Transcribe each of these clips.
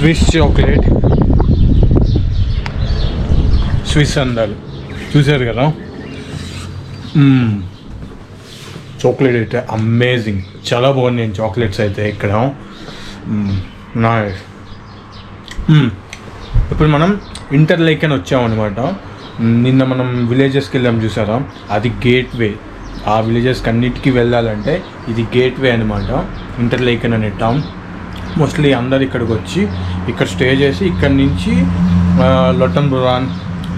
Swiss chocolate, Swiss అందాలు చూసారు కదా. చాక్లెట్ అయితే అమేజింగ్, చాలా బాగున్నాయి చాక్లెట్స్ అయితే ఇక్కడ. నైస్. ఇప్పుడు మనం ఇంటర్లేక్ అని వచ్చామన్నమాట. నిన్న మనం విలేజెస్కి వెళ్ళాం చూసారా, అది గేట్వే. ఆ విలేజెస్కి అన్నిటికీ వెళ్ళాలంటే ఇది గేట్వే అనమాట, ఇంటర్లేక్ అనే టౌన్. మోస్ట్లీ అందరు ఇక్కడికి వచ్చి ఇక్కడ స్టే చేసి ఇక్కడ నుంచి లొట్టన్ బురాన్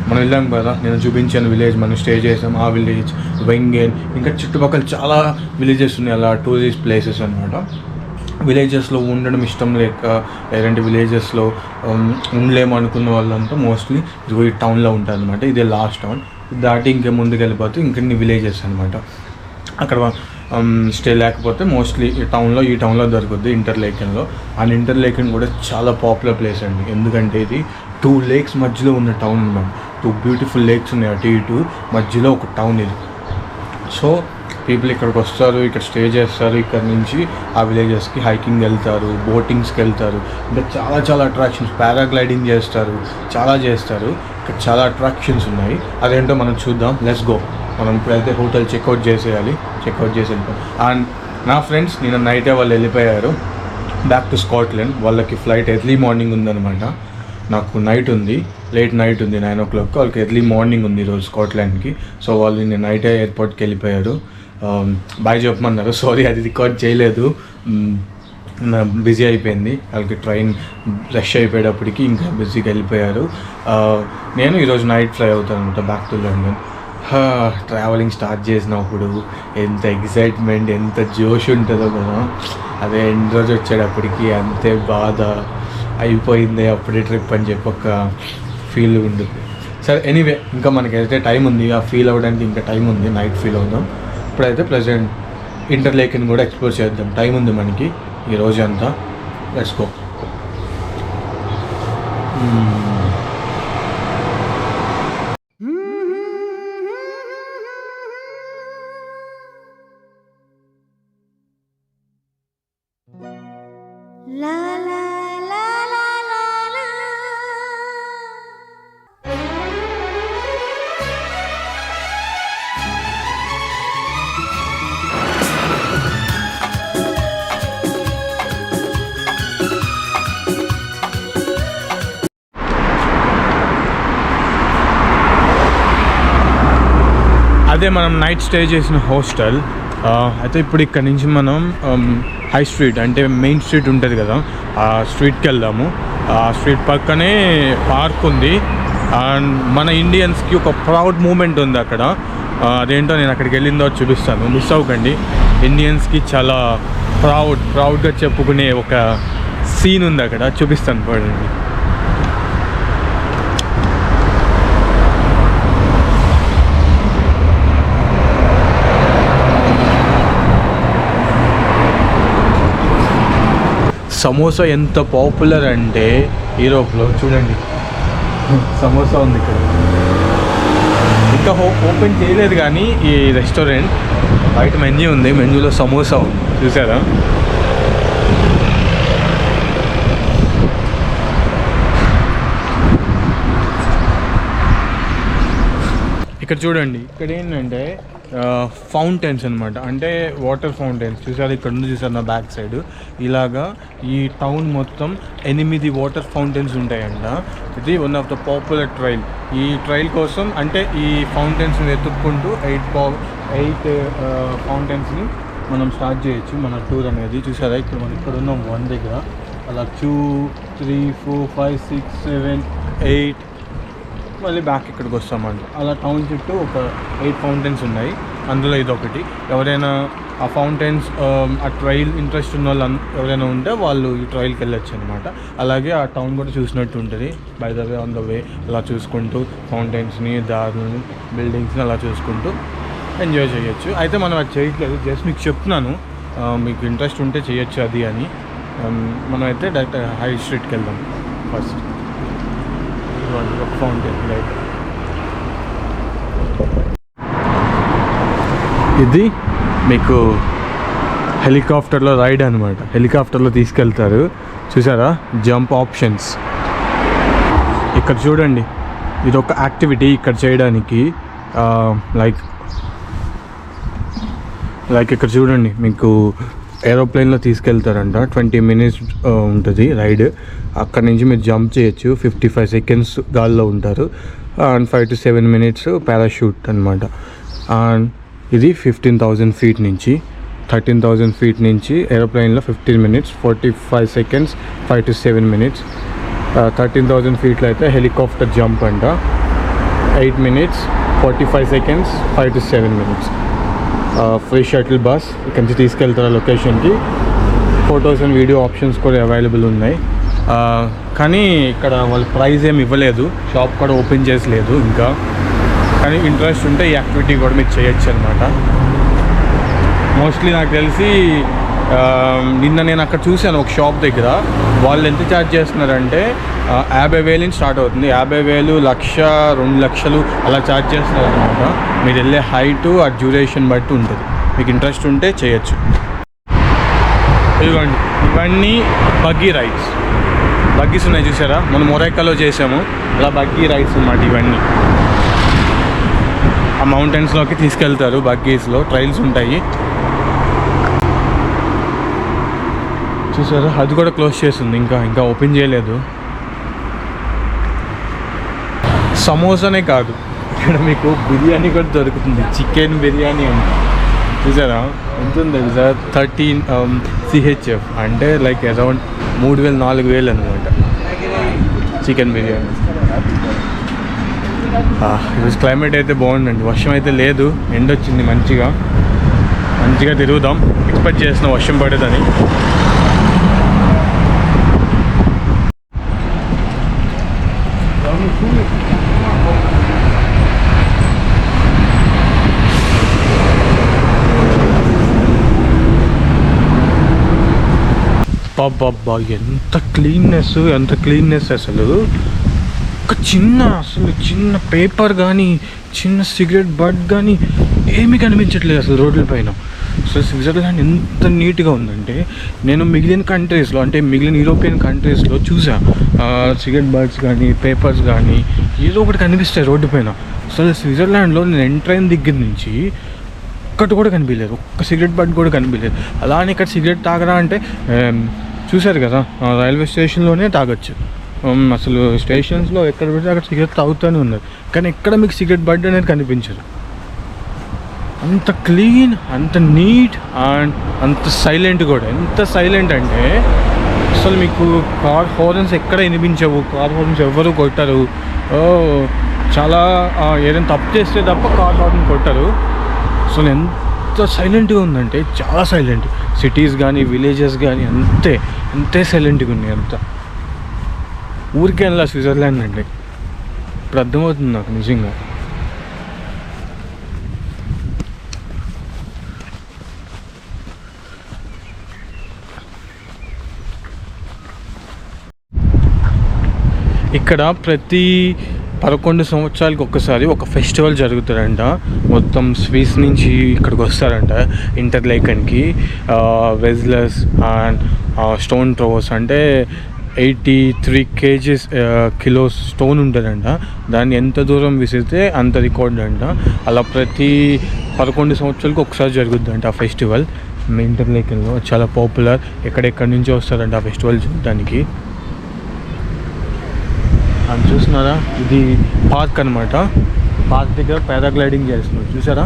మనం వెళ్ళాం కదా, నేను చూపించాను విలేజ్, మనం స్టే చేసాం ఆ విలేజ్, వెంగేన్, ఇంకా చుట్టుపక్కల చాలా విలేజెస్ ఉన్నాయి అలా టూరిస్ట్ ప్లేసెస్ అనమాట. విలేజెస్లో ఉండడం ఇష్టం లేక లేదంటే విలేజెస్లో ఉండలేము అనుకున్న వాళ్ళంతా మోస్ట్లీ ఈ టౌన్లో ఉంటారు అనమాట. ఇదే లాస్ట్ టౌన్, దాటి ఇంకా ముందుకు వెళ్ళిపోతే ఇంకొన్ని విలేజెస్ అనమాట. అక్కడ స్టే లేకపోతే మోస్ట్లీ ఈ టౌన్లో దొరుకుద్ది ఇంటర్లేకన్లో. అండ్ ఇంటర్లేకన్ కూడా చాలా పాపులర్ ప్లేస్ అండి, ఎందుకంటే ఇది 2 lakes మధ్యలో ఉన్న టౌన్ అన్నమాట. 2 బ్యూటిఫుల్ లేక్స్ ఉన్నాయి అటు ఇటు మధ్యలో ఒక టౌన్ ఇది. సో పీపుల్ ఇక్కడికి వస్తారు, ఇక్కడ స్టే చేస్తారు, ఇక్కడ నుంచి ఆ విలేజెస్కి హైకింగ్ వెళ్తారు, బోటింగ్స్కి వెళ్తారు, ఇంకా చాలా అట్రాక్షన్స్, పారాగ్లైడింగ్ చేస్తారు, చాలా చేస్తారు. ఇక్కడ చాలా అట్రాక్షన్స్ ఉన్నాయి, అదేంటో మనం చూద్దాం. Let's go. మనం ఇప్పుడైతే హోటల్ చెక్అవుట్ చేసి వెళ్ళిపోయాం. అండ్ నా ఫ్రెండ్స్ నిన్న నైటే వాళ్ళు వెళ్ళిపోయారు బ్యాక్ టు స్కాట్లాండ్. వాళ్ళకి ఫ్లైట్ ఎర్లీ మార్నింగ్ ఉందన్నమాట. నాకు లేట్ నైట్ ఉంది 9 o'clock. వాళ్ళకి ఎర్లీ మార్నింగ్ ఉంది ఈరోజు స్కాట్లాండ్కి. సో వాళ్ళు నిన్న నైటే ఎయిర్పోర్ట్కి వెళ్ళిపోయారు. బాయ్ చెప్పమన్నారు, సారీ అది రికార్డ్ చేయలేదు, బిజీ అయిపోయింది. వాళ్ళకి ట్రైన్ రష్ అయిపోయేటప్పటికి ఇంకా బిజీగా వెళ్ళిపోయారు. నేను ఈరోజు నైట్ ఫ్లై అవుతాను అనమాట back to London. Travelling start చేసినప్పుడు ఎంత ఎగ్జైట్మెంట్, ఎంత జోష్ ఉంటుందో కదా, అదే ఎన్ని రోజు వచ్చేటప్పటికి అంతే బాధ అయిపోయింది అప్పుడే ట్రిప్ అని చెప్పి ఒక ఫీల్ ఉంటుంది. సరే ఎనీవే, ఇంకా మనకైతే టైం ఉంది, ఆ ఫీల్ అవ్వడానికి ఇంకా టైం ఉంది, నైట్ ఫీల్ అవుదాం. ఇప్పుడైతే ప్రజెంట్ ఇంటర్లేక్ని కూడా ఎక్స్ప్లోర్ చేద్దాం, టైం ఉంది మనకి ఈ రోజు అంతా. Let's go. అదే మనం నైట్ స్టే చేసిన హాస్టల్. అయితే ఇప్పుడు ఇక్కడ నుంచి మనం హై స్ట్రీట్ అంటే మెయిన్ స్ట్రీట్ ఉంటుంది కదా, ఆ స్ట్రీట్కి వెళ్దాము. ఆ స్ట్రీట్ పక్కనే పార్క్ ఉంది. అండ్ మన ఇండియన్స్కి ఒక ప్రౌడ్ మూమెంట్ ఉంది అక్కడ. అదేంటో నేను అక్కడికి వెళ్ళిందో చూపిస్తాను, మిస్ అవ్వకండి. ఇండియన్స్కి చాలా ప్రౌడ్గా చెప్పుకునే ఒక సీన్ ఉంది అక్కడ, చూపిస్తాను పడండి. సమోసా ఎంత పాపులర్ అంటే యూరోప్లో, చూడండి సమోసా ఉంది ఇక్కడ. ఇంకా ఓపెన్ చేయలేదు కానీ ఈ రెస్టారెంట్, బయట మెన్యూ ఉంది, మెన్యూలో సమోసా ఉంది చూసారా. ఇక్కడ చూడండి, ఇక్కడ ఏంటంటే ఫౌంటైన్స్ అనమాట, అంటే వాటర్ ఫౌంటైన్స్ చూసారు, ఇక్కడ ఉంది చూసారు నా బ్యాక్ సైడ్. ఇలాగా ఈ టౌన్ మొత్తం 8 వాటర్ ఫౌంటైన్స్ ఉంటాయంట. ఇది one of the popular trail. ఈ ట్రైల్ కోసం అంటే ఈ ఫౌంటైన్స్ని వెతుక్కుంటూ 8 ఫౌంటైన్స్ని మనం స్టార్ట్ చేయొచ్చు మన టూర్ అనేది. చూసారా, ఇక్కడ మనం ఇక్కడ ఉన్నాం 1 దగ్గర, అలా 2, 3, 4, 5, 6, 7, 8 మళ్ళీ బ్యాక్ ఇక్కడికి వస్తామంట. అలా టౌన్ చుట్టూ ఒక 8 ఫౌంటైన్స్ ఉన్నాయి, అందులో ఇదొకటి. ఎవరైనా ఆ ఫౌంటైన్స్ ఆ ట్రైల్ ఇంట్రెస్ట్ ఉన్న వాళ్ళు ఎవరైనా ఉంటే వాళ్ళు ఈ ట్రైల్కి వెళ్ళొచ్చు అనమాట. అలాగే ఆ టౌన్ కూడా చూసినట్టు ఉంటుంది, by the way on the way అలా చూసుకుంటూ ఫౌంటైన్స్ని, దారులని, బిల్డింగ్స్ని అలా చూసుకుంటూ ఎంజాయ్ చేయొచ్చు. అయితే మనం అది చేయట్లేదు, జస్ట్ మీకు చెప్తున్నాను, మీకు ఇంట్రెస్ట్ ఉంటే చేయొచ్చు అది అని. మనం అయితే డైరెక్ట్ హై స్ట్రీట్కి వెళ్దాం ఫస్ట్. ఒక ఫౌంటైన్ లైట్, ఇది మీకు హెలికాప్టర్లో రైడ్ అనమాట. హెలికాప్టర్లో తీసుకెళ్తారు, చూసారా జంప్ ఆప్షన్స్. ఇక్కడ చూడండి, ఇది ఒక యాక్టివిటీ ఇక్కడ చేయడానికి. లైక్ ఇక్కడ చూడండి, మీకు ఏరోప్లేన్లో తీసుకెళ్తారంట. 20 minutes ఉంటుంది రైడ్. అక్కడ నుంచి మీరు జంప్ చేయొచ్చు. 55 seconds గాల్లో ఉంటారు. అండ్ 5 to 7 minutes పారాషూట్ అనమాట. అండ్ ఇది 15,000 feet నుంచి, 13,000 feet నుంచి ఏరోప్లేన్లో 15 minutes, 45 seconds, 5 to 7 minutes. 13,000 feetలో అయితే హెలికాప్టర్ జంప్ అంట. 8 minutes, 45 seconds, 5 to 7 minutes. Free shuttle bus ఇక్కడి నుంచి తీసుకెళ్తారు లొకేషన్కి. ఫొటోస్ అండ్ వీడియో ఆప్షన్స్ కూడా అవైలబుల్ ఉన్నాయి. కానీ ఇక్కడ వాళ్ళు ప్రైస్ ఏమి ఇవ్వలేదు, షాప్ కూడా ఓపెన్ చేసలేదు ఇంకా. కానీ ఇంట్రెస్ట్ ఉంటే ఈ యాక్టివిటీ కూడా మీరు చేయొచ్చు అనమాట. మోస్ట్లీ నాకు తెలిసి నిన్న నేను అక్కడ చూశాను ఒక షాప్ దగ్గర. వాళ్ళు ఎంత ఛార్జ్ చేస్తున్నారంటే 50,000 నుంచి స్టార్ట్ అవుతుంది. 50,000, 1,00,000, 2,00,000 అలా ఛార్జ్ చేస్తున్నారు అనమాట. మీరు వెళ్ళే హైటు ఆ డ్యూరేషన్ బట్టి ఉంటుంది. మీకు ఇంట్రెస్ట్ ఉంటే చేయొచ్చు. ఇదిగోండి, ఇవన్నీ బగ్గీ రైడ్స్. బగ్గీస్ ఉన్నాయి చూసారా, మనం మొరైకాలో చేసాము అలా బగ్గీ రైడ్స్ అన్నమాట. ఇవన్నీ ఆ మౌంటైన్స్లోకి తీసుకెళ్తారు. బగ్గీస్లో ట్రైల్స్ ఉంటాయి చూసారా. అది కూడా క్లోజ్ చేస్తుంది, ఇంకా ఓపెన్ చేయలేదు. సమోసానే కాదు, ఇక్కడ మీకు బిర్యానీ కూడా దొరుకుతుంది. చికెన్ బిర్యానీ అంటే చూసారా ఎంత ఉంది సార్, 13 CHF అంటే లైక్ అరౌండ్ 3,000-4,000 అనమాట చికెన్ బిర్యానీ. ఈరోజు క్లైమేట్ అయితే బాగుందండి. వర్షం అయితే లేదు, ఎండ వచ్చింది. మంచిగా తిరుగుదాం. ఎక్స్పెక్ట్ చేసిన వర్షం పడేదని. బాబా ఎంత క్లీన్నెస్ అసలు. ఒక చిన్న పేపర్ కానీ, చిన్న సిగరెట్ బట్ కానీ ఏమీ కనిపించట్లేదు అసలు రోడ్ల పైన. సో స్విట్జర్లాండ్ ఎంత నీట్గా ఉందంటే, నేను మిగిలిన కంట్రీస్లో అంటే మిగిలిన యూరోపియన్ కంట్రీస్లో చూసా సిగరెట్ బట్స్ కానీ, పేపర్స్ కానీ ఏదో ఒకటి కనిపిస్తాయి రోడ్డు పైన. అసలు స్విట్జర్లాండ్లో నేను ఎంటర్ అయిన దగ్గర నుంచి ఒక్కటి కూడా కనిపించలేదు, ఒక్క సిగరెట్ బట్ కూడా కనిపించలేదు. అలానే ఇక్కడ సిగరెట్ తాగరా అంటే చూశారు కదా, రైల్వే స్టేషన్లోనే తాగొచ్చు. అసలు స్టేషన్స్లో ఎక్కడ పెడితే అక్కడ సిగరెట్ తాగుతూనే ఉన్నారు, కానీ ఎక్కడ మీకు సిగరెట్ బడ్ అనేది కనిపించదు. అంత క్లీన్, అంత నీట్ అండ్ అంత సైలెంట్ కూడా. ఎంత సైలెంట్ అంటే అసలు మీకు కార్ హార్న్స్ ఎక్కడ వినిపించవు, కార్ హార్న్స్ ఎవ్వరు కొట్టరు. చాలా ఏదైనా తప్పు చేస్తే తప్ప కార్ హార్న్ కొట్టరు. అసలు ఎంత సైలెంట్గా ఉందంటే చాలా సైలెంట్. సిటీస్ కానీ విలేజెస్ కానీ అంతే సైలెంట్గా ఉన్నాయి. అంతా ఊరికే అలా స్విట్జర్లాండ్ అంటే ఇప్పుడు అర్థమవుతుంది నాకు నిజంగా. ఇక్కడ ప్రతి 11 సంవత్సరాలకి ఒక్కసారి ఒక ఫెస్టివల్ జరుగుతుందంట. మొత్తం స్విస్ నుంచి ఇక్కడికి వస్తారంట ఇంటర్లేకన్కి. వెజ్లర్స్ అండ్ స్టోన్ థ్రోవర్స్ అంటే 83 kilos స్టోన్ ఉంటుందంట. దాన్ని ఎంత దూరం విసిరితే అంత రికార్డ్ అంట. అలా ప్రతి 11 సంవత్సరాలకు ఒకసారి జరుగుద్దంట ఆ ఫెస్టివల్ ఇంటర్లేకన్లో. చాలా పాపులర్, ఎక్కడెక్కడి నుంచి వస్తారంట ఆ ఫెస్టివల్ చూడడానికి. అని చూస్తున్నారా, ఇది పార్క్ అనమాట. పార్క్ దగ్గర పారాగ్లైడింగ్ చేస్తున్నారు చూసారా.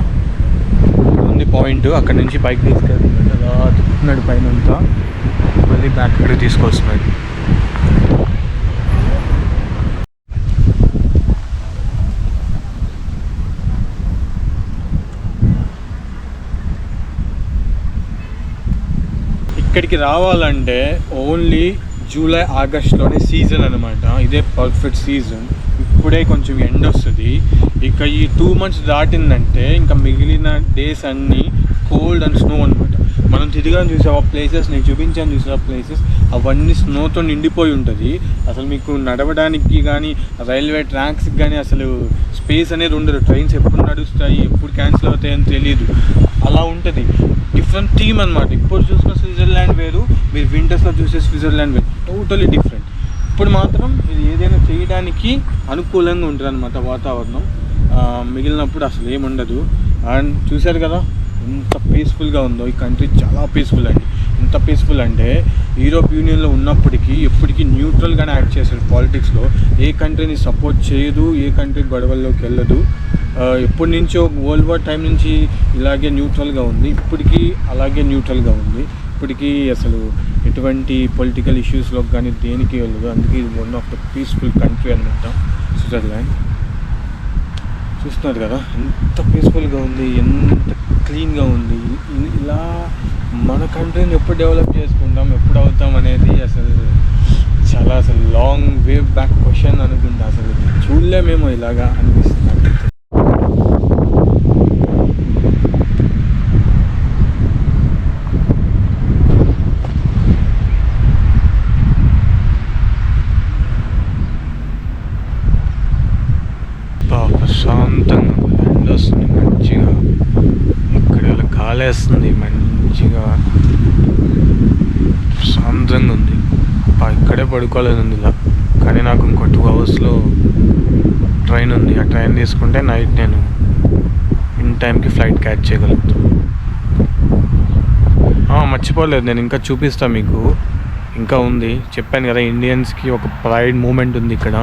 ఉంది పాయింట్, అక్కడ నుంచి పైకి తీసుకెళ్తున్నాడు. అలా తిప్పుతున్నాడు పైన అంతా, మళ్ళీ బ్యాక్ ఇక్కడ తీసుకొస్తున్నాడు. ఇక్కడికి రావాలంటే ఓన్లీ జూలై ఆగస్ట్లోనే సీజన్ అనమాట. ఇదే పర్ఫెక్ట్ సీజన్. ఇప్పుడే కొంచెం ఎండ వస్తుంది. ఇక ఈ 2 months దాటిందంటే ఇంకా మిగిలిన డేస్ అన్నీ కోల్డ్ అండ్ స్నో అనమాట. మనం తిరిగాను చూసాం ఆ ప్లేసెస్, నేను చూపించాను చూసా ప్లేసెస్, అవన్నీ స్నోతో నిండిపోయి ఉంటుంది. అసలు మీకు నడవడానికి కానీ రైల్వే ట్రాక్స్కి కానీ అసలు స్పేస్ అనేది ఉండదు. ట్రైన్స్ ఎప్పుడు నడుస్తాయి, ఎప్పుడు క్యాన్సిల్ అవుతాయని తెలియదు, అలా ఉంటుంది. డిఫరెంట్ థీమ్ అనమాట. ఇప్పుడు చూసిన స్విట్జర్లాండ్ వేరు, మీరు వింటర్స్లో చూసే స్విట్జర్లాండ్ వేరు, టోటలీ డిఫరెంట్. ఇప్పుడు మాత్రం మీరు ఏదైనా చేయడానికి అనుకూలంగా ఉంటుంది అనమాట వాతావరణం. మిగిలినప్పుడు అసలు ఏముండదు. అండ్ చూశారు కదా ఎంత పీస్ఫుల్గా ఉందో ఈ కంట్రీ, చాలా పీస్ఫుల్ అండి. ఎంత పీస్ఫుల్ అంటే యూరోప్ యూనియన్లో ఉన్నప్పటికీ ఎప్పటికీ న్యూట్రల్గానే యాక్ట్ చేశారు పాలిటిక్స్లో. ఏ కంట్రీని సపోర్ట్ చేయదు, ఏ కంట్రీ గొడవల్లోకి వెళ్ళదు. ఎప్పటి నుంచో వరల్డ్ వార్ టైం నుంచి ఇలాగే న్యూట్రల్గా ఉంది, ఇప్పటికీ అలాగే న్యూట్రల్గా ఉంది. ఇప్పటికీ అసలు ఎటువంటి పొలిటికల్ ఇష్యూస్లోకి కానీ దేనికి వెళ్ళదు. అందుకే ఇది one of the peaceful country అనమాట స్విట్జర్లాండ్. చూస్తున్నారు కదా ఎంత పీస్ఫుల్గా ఉంది, ఎంత క్లీన్గా ఉంది. ఇలా మన కంట్రీని ఎప్పుడు డెవలప్ చేసుకుంటాం, ఎప్పుడు అవుతాం అనేది అసలు చాలా లాంగ్ వే బ్యాక్ క్వశ్చన్ అనుకుంటా. అసలు చూడలేమేమో ఇలాగా అనిపిస్తుంది. ప్రశాంతంగా ఎండ వస్తుంది మంచిగా, ఇక్కడ ఇలా కాలేస్తుంది మంచిగా, ప్రశాంతంగా ఉంది. ఇక్కడే పడుకోలేదండి ఇలా, కానీ నాకు ఇంకో 2 అవర్స్లో ట్రైన్ ఉంది. ఆ ట్రైన్ తీసుకుంటే నైట్ నేను ఇన్ టైంకి ఫ్లైట్ క్యాచ్ చేయగలుగుతాను. మర్చిపోలేదు, నేను ఇంకా చూపిస్తాను మీకు. ఇంకా ఉంది, చెప్పాను కదా ఇండియన్స్కి ఒక ప్రైడ్ మూమెంట్ ఉంది ఇక్కడ.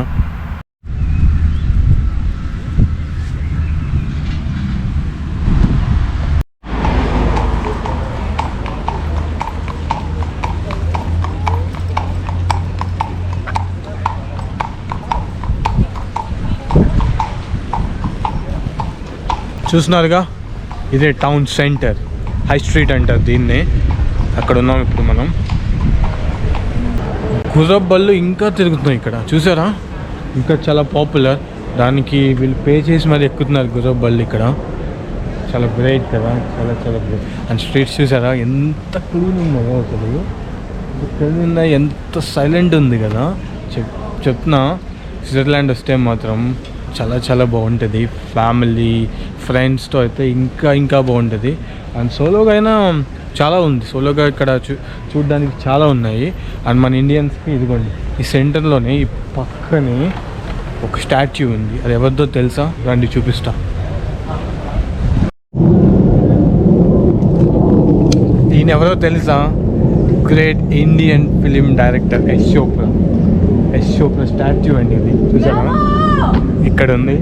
చూస్తున్నారుగా ఇదే టౌన్ సెంటర్, హై స్ట్రీట్ అంటారు దీన్నే. అక్కడ ఉన్నాం ఇప్పుడు మనం. గుర్రపు బళ్ళు ఇంకా తిరుగుతున్నాయి ఇక్కడ, చూసారా? ఇంకా చాలా పాపులర్. దానికి వీళ్ళు పే చేసి మరి ఎక్కుతున్నారు గుర్రపు బళ్ళు ఇక్కడ. చాలా గ్రేట్ కదా, చాలా గ్రేట్. అండ్ స్ట్రీట్స్ చూసారా ఎంత క్లీన్ ఉన్నాయో, అసలు క్లీన్ ఉన్నాయి, ఎంత సైలెంట్ ఉంది కదా. చెప్తున్నా స్విట్జర్లాండ్ వస్తే మాత్రం చాలా బాగుంటుంది. ఫ్యామిలీ ఫ్రెండ్స్తో అయితే ఇంకా బాగుంటుంది. అండ్ సోలోగా అయినా చాలా ఉంది. సోలోగా ఇక్కడ చూడడానికి చాలా ఉన్నాయి. అండ్ మన ఇండియన్స్కి ఇదిగోండి ఈ సెంటర్లోనే ఈ పక్కనే ఒక స్టాచ్యూ ఉంది. అది ఎవరిదో తెలుసా? రండి చూపిస్తా. ఈయన ఎవరో తెలుసా? Great Indian film director Yash Chopra statue అండి ఇది. చూసారా ఇక్కడ ఉంది.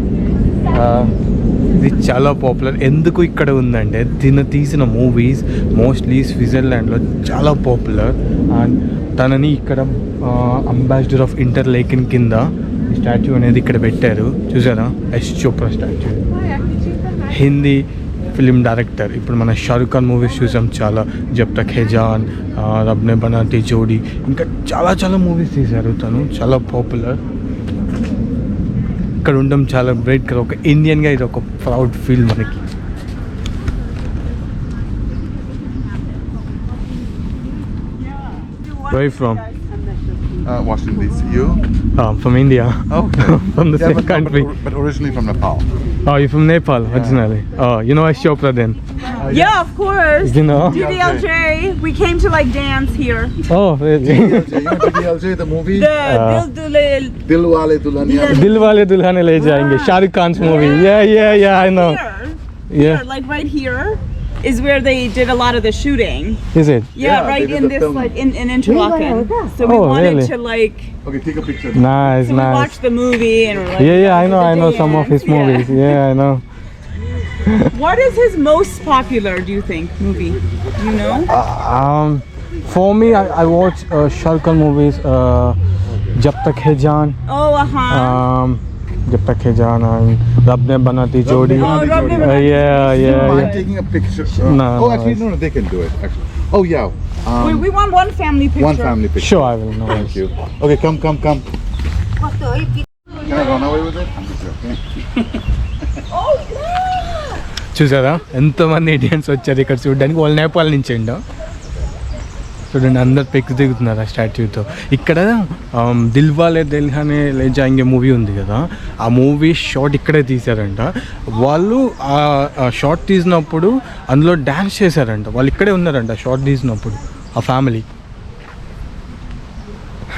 ఇది చాలా పాపులర్. ఎందుకు ఇక్కడ ఉందంటే తిన తీసిన మూవీస్ మోస్ట్లీ స్విట్జర్లాండ్లో చాలా పాపులర్. అండ్ తనని ఇక్కడ అంబాసిడర్ ఆఫ్ ఇంటర్లేకెన్ కింద ఈ స్టాచ్యూ అనేది ఇక్కడ పెట్టారు. చూసారా Yash Chopra statue. Hindi film director. ఇప్పుడు మన షారుఖ్ ఖాన్ మూవీస్ చూసాం చాలా, జబ్ తక్ హై జాన్, రబ్ నే బనాతీ జోడీ, ఇంకా చాలా మూవీస్ తీశారు తను. చాలా పాపులర్. ఇక్కడ ఉండడం చాలా గ్రేట్ కదా. ఒక ఇండియన్గా ఇది ఒక ప్రౌడ్ ఫీల్ మనకి. Where are you from? Washington DC. You? I'm from India. Okay. From the same country. But originally from Nepal. Oh, you're from Nepal originally. Oh, you know Ysh Chopra then? Yeah, of course. You know? DDLJ. We came to like dance here. Oh, really? DDLJ, you know DDLJ, the movie? Dilwale Dulhania. Dilwale Dulhania Le Jayenge. Shahrukh Khan's movie. Yeah, I know. Here, like right here is where they did a lot of the shooting. Is it? Yeah, right in this like in Interlaken. So we wanted really? to like Okay, take a picture. Nice, so we nice. watched the movie and we're like, Yeah, I know some of his dance, movies. Yeah, I know. What is his most popular, do you think, movie? You know? For me, I watch Shahrukh Khan movies. Jab Tak Hai Jaan. Oh, Jab Tak Hai Jaan and Rab Ne Banati Jodi. Oh, Rab Ne Banati Yeah. I'm taking a picture. No, actually, no, they can do it. Actually. Oh, yeah. we want one family picture. One family picture. Sure, I will know. Thank you. Okay, come. Can I run away with it? I'm just joking. Oh, yeah! చూసారా ఎంతమంది Indians వచ్చారు ఇక్కడ చూడడానికి. వాళ్ళు నేపాల్ నుంచి అండి. చూడండి అందరు పిక్స్ దిగుతున్నారు ఆ స్టాచ్యూతో. ఇక్కడ దిల్వాలే దుల్హనియా లే జాయేంగే మూవీ ఉంది కదా, ఆ మూవీ షార్ట్ ఇక్కడే తీశారంట. వాళ్ళు ఆ షార్ట్ తీసినప్పుడు అందులో డ్యాన్స్ చేశారంట. వాళ్ళు ఇక్కడే ఉన్నారంట షార్ట్ తీసినప్పుడు ఆ ఫ్యామిలీ.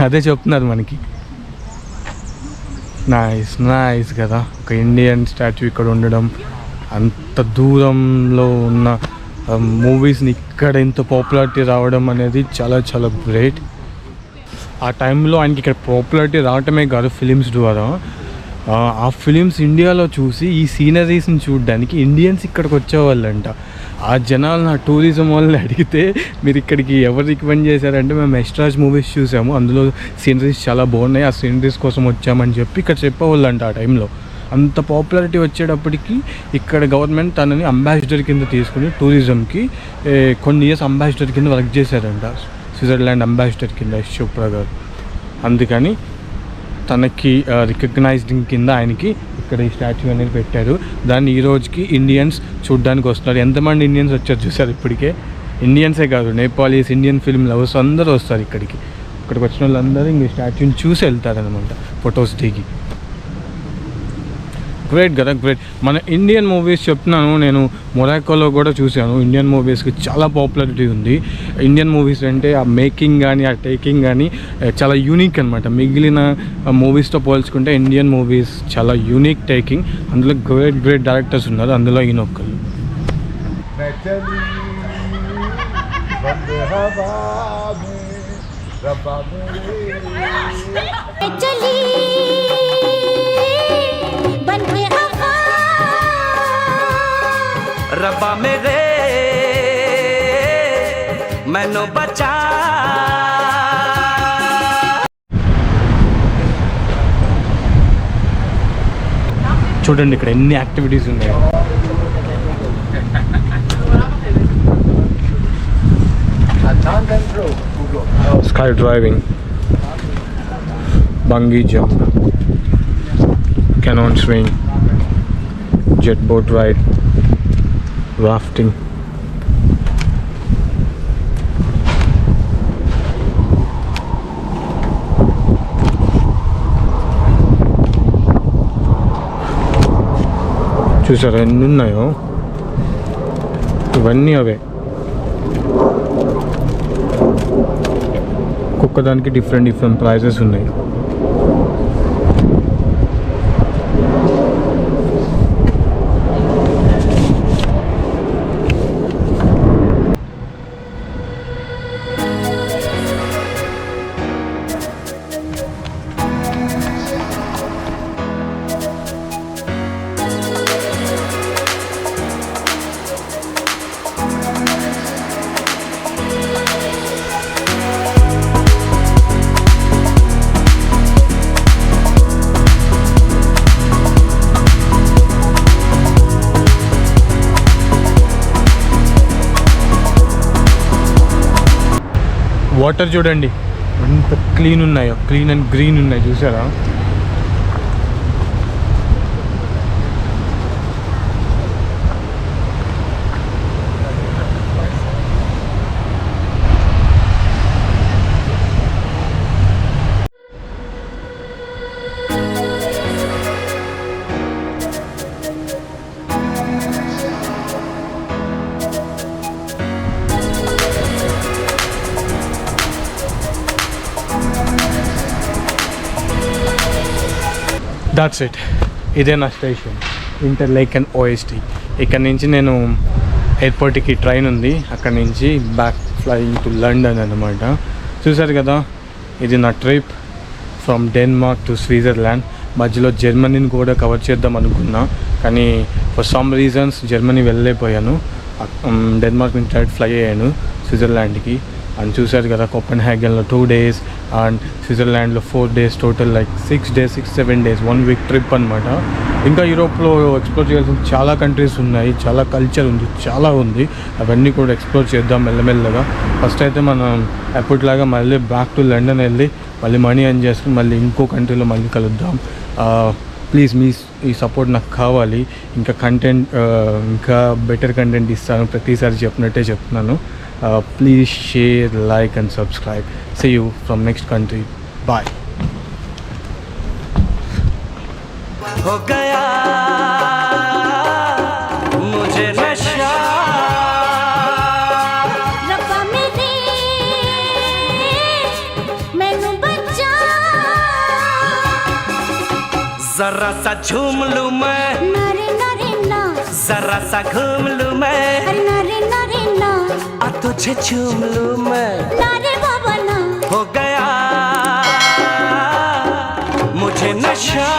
అదే చెప్తున్నారు మనకి. నైస్ కదా, ఒక ఇండియన్ స్టాచ్యూ ఇక్కడ ఉండడం, అంత దూరంలో ఉన్న మూవీస్ని ఇక్కడ ఇంత పాపులారిటీ రావడం అనేది చాలా చాలా గ్రేట్. ఆ టైంలో ఆయనకి ఇక్కడ పాపులారిటీ రావటమే కాదు ఫిలిమ్స్ ద్వారా, ఆ ఫిలిమ్స్ ఇండియాలో చూసి ఈ సీనరీస్ని చూడడానికి ఇండియన్స్ ఇక్కడికి వచ్చేవాళ్ళంట. ఆ జనాలు నా టూరిజం వాళ్ళని అడిగితే మీరు ఇక్కడికి ఎవరు రికమెండ్ చేశారంటే మేము ఎస్ట్రాజ్ మూవీస్ చూసాము, అందులో సీనరీస్ చాలా బాగున్నాయి, ఆ సీనరీస్ కోసం వచ్చామని చెప్పి ఇక్కడ చెప్పేవాళ్ళంట. ఆ టైంలో అంత పాపులారిటీ వచ్చేటప్పటికి ఇక్కడ గవర్నమెంట్ తనని అంబాసిడర్ కింద తీసుకుని టూరిజంకి కొన్ని ఇయర్స్ అంబాసిడర్ కింద వర్క్ చేశారంట, స్విట్జర్లాండ్ అంబాసిడర్ కింద యశ్ చోప్రా గారు. అందుకని తనకి రికగ్నైజ్డింగ్ కింద ఆయనకి ఇక్కడ ఈ స్టాచ్యూ అనేది పెట్టారు. దాన్ని ఈ రోజుకి ఇండియన్స్ చూడడానికి వస్తున్నారు. ఎంతమంది ఇండియన్స్ వచ్చారు చూసారు ఇప్పటికే. ఇండియన్సే కాదు, నేపాలీస్, ఇండియన్ ఫిల్మ్ లవర్స్ అందరూ వస్తారు ఇక్కడికి. ఇక్కడికి వచ్చిన వాళ్ళందరూ ఇంక స్టాచ్యూని చూసి వెళ్తారనమాట ఫొటోస్ దిగి. గ్రేట్ కదా, గ్రేట్. మన ఇండియన్ మూవీస్ చెప్తున్నాను, నేను మొరాకోలో కూడా చూశాను. ఇండియన్ మూవీస్కి చాలా పాపులారిటీ ఉంది. ఇండియన్ మూవీస్ అంటే ఆ మేకింగ్ కానీ ఆ టేకింగ్ కానీ చాలా యూనిక్ అనమాట. మిగిలిన మూవీస్తో పోల్చుకుంటే ఇండియన్ మూవీస్ చాలా యూనిక్ టేకింగ్. అందులో గ్రేట్ డైరెక్టర్స్ ఉన్నారు, అందులో ఈయన ఒక్కరు. रब्बा मेरे मैनू बचा. చూడండి ఇక్కడ ఎన్ని యాక్టివిటీస్ ఉన్నాయి. Sky driving, bungee jump, canyon swing, jet boat ride, rafting. చూసారా ఎన్ని ఉన్నాయో, ఇవన్నీ అవే. ఒక్కొక్క దానికి డిఫరెంట్ ప్రైజెస్ ఉన్నాయి. వాటర్ చూడండి ఎంత క్లీన్ ఉన్నాయో, క్లీన్ అండ్ గ్రీన్ ఉన్నాయి చూసారా. That's it. ఇదే నా స్టేషన్, ఇంటర్లేకెన్ OST. ఇక్కడ నుంచి నేను ఎయిర్పోర్ట్కి ట్రైన్ ఉంది, అక్కడ నుంచి బ్యాక్ ఫ్లయింగ్ టు లండన్ అనమాట. చూసారు కదా, ఇది నా trip from Denmark to Switzerland. మధ్యలో జర్మనీని కూడా కవర్ చేద్దాం అనుకున్నా, కానీ ఫర్ సమ్ రీజన్స్ జర్మనీ వెళ్ళలేకపోయాను. డెన్మార్క్ నుంచి డైరెక్ట్ ఫ్లై అయ్యాను స్విట్జర్లాండ్కి. అండ్ చూసారు కదా, కోపెన్హాగన్లో 2 days అండ్ స్విట్జర్లాండ్లో 4 days, total like 6-7 days, 1 week ట్రిప్ అనమాట. ఇంకా యూరోప్లో ఎక్స్ప్లోర్ చేయాల్సిన చాలా కంట్రీస్ ఉన్నాయి, చాలా కల్చర్ ఉంది, చాలా ఉంది. అవన్నీ కూడా ఎక్స్ప్లోర్ చేద్దాం మెల్లమెల్లగా. ఫస్ట్ అయితే మనం ఎప్పటిలాగా మళ్ళీ బ్యాక్ టు లండన్ వెళ్ళి మళ్ళీ మనీ ఎర్న్ చేసుకుని మళ్ళీ ఇంకో కంట్రీలో మళ్ళీ కలుద్దాం. ప్లీజ్ మీ ఈ సపోర్ట్ నాకు కావాలి. ఇంకా కంటెంట్ ఇంకా బెటర్ కంటెంట్ ఇస్తాను, ప్రతిసారి చెప్పినట్టే చెప్తున్నాను. Please share, like and subscribe. See you from next country. Bye. हो गया मुझे नशा रब्बा मेरे मैनू बचा जरा सा झूम लूं मैं नारे नारे ना जरा सा घूम लूं मैं अरे नारे नारे ना आ तुझे झूम लूं मैं नारे बाबा ना हो गया मुझे नशा